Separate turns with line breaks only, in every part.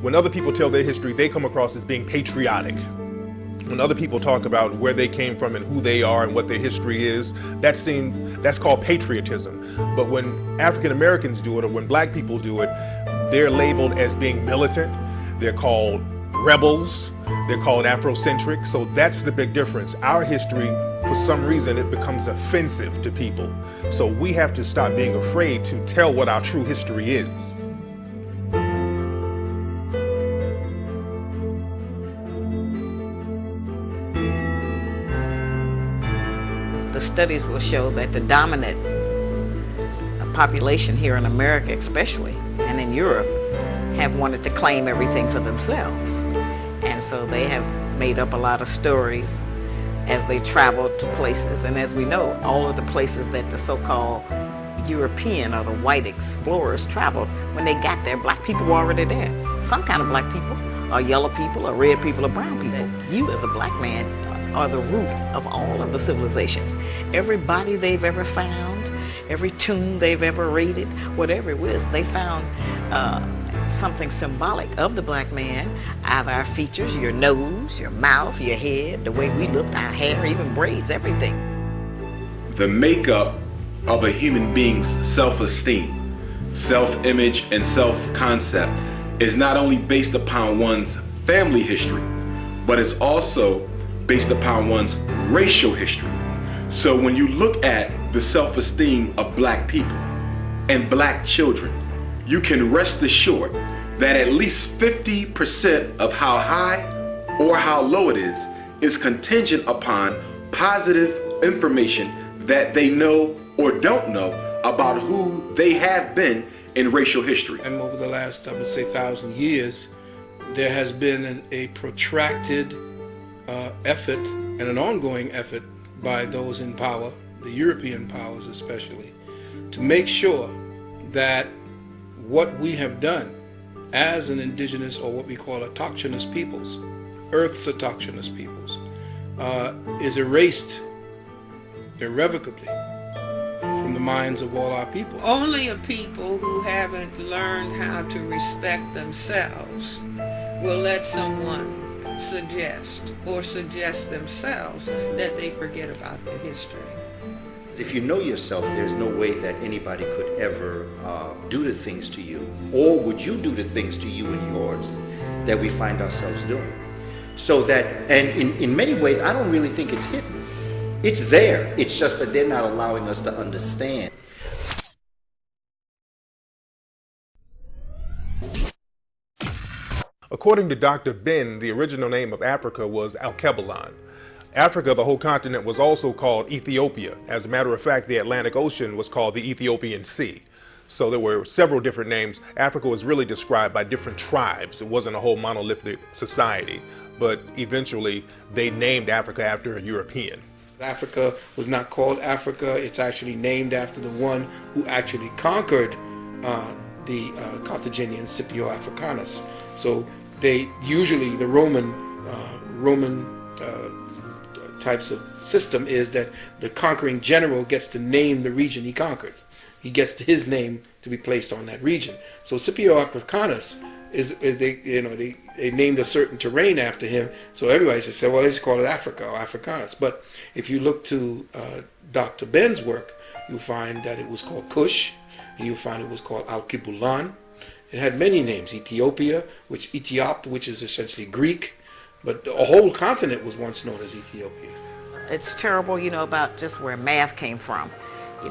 When other people tell their history, they come across as being patriotic. When other people talk about where they came from and who they are and what their history is, that's called patriotism. But when African Americans do it, or when black people do it, they're labeled as being militant. They're called rebels. They're called Afrocentric. So that's the big difference. Our history, for some reason, it becomes offensive to people. So we have to stop being afraid to tell what our true history is.
The studies will show that the dominant population here in America especially, and in Europe, have wanted to claim everything for themselves. And so they have made up a lot of stories as they traveled to places. And as we know, all of the places that the so-called European or the white explorers traveled, when they got there, black people were already there. Some kind of black people, or yellow people, or red people, or brown people. You as a black man are the root of all of the civilizations. Every body they've ever found, every tomb they've ever raided, whatever it was, they found something symbolic of the black man, either our features, your nose, your mouth, your head, the way we looked, our hair, even braids, everything.
The makeup of a human being's self-esteem, self-image, and self-concept is not only based upon one's family history, but it's also based upon one's racial history. So when you look at the self-esteem of black people and black children, you can rest assured that at least 50% of how high or how low it is contingent upon positive information that they know or don't know about who they have been in racial history.
And over the last, I would say, 1,000 years, there has been a protracted effort and an ongoing effort by those in power, the European powers especially, to make sure that what we have done as an indigenous, or what we call autochthonous peoples, Earth's autochthonous peoples, is erased irrevocably from the minds of all our people.
Only a people who haven't learned how to respect themselves will let someone suggest themselves that they forget about their history.
If you know yourself, there's no way that anybody could ever do the things to you, or would you do the things to you and yours that we find ourselves doing. So that, and in many ways, I don't really think it's hidden. It's there. It's just that they're not allowing us to understand.
According to Dr. Ben, the original name of Africa was Alkebulan. Africa, the whole continent, was also called Ethiopia. As a matter of fact, the Atlantic Ocean was called the Ethiopian Sea. So there were several different names. Africa was really described by different tribes. It wasn't a whole monolithic society, but eventually they named Africa after a European.
Africa was not called Africa. It's actually named after the one who actually conquered the Carthaginian Scipio Africanus. So they usually, the Roman types of system is that the conquering general gets to name the region he conquered. He gets his name to be placed on that region. So Scipio Africanus is they named a certain terrain after him. So everybody just said, well, let's call it Africa or Africanus. But if you look to Dr. Ben's work, you'll find that it was called Kush, and you'll find it was called Alkebulan. It had many names: Ethiopia, which is essentially Greek, but a whole continent was once known as Ethiopia.
It's terrible, about just where math came from.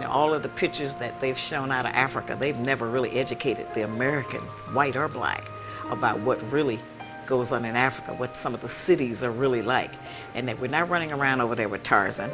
All of the pictures that they've shown out of Africa, they've never really educated the Americans, white or black, about what really goes on in Africa, what some of the cities are really like, and that we're not running around over there with Tarzan.